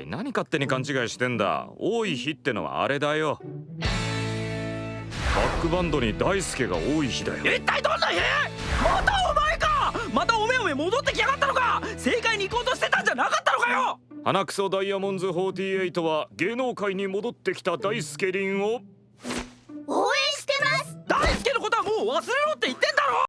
い、何勝手に勘違いしてんだ。多い日ってのはあれだよ。バックバンドに大輔が多い日だよ。一体どんな日？またお前か。またおめ戻ってきやがったのか。正解に行こうとしてたんじゃなかったのかよ。花クソダイヤモンズ48は芸能界に戻ってきた大輔凛を応援してます。大輔のことはもう忘れろって言ってんだろ。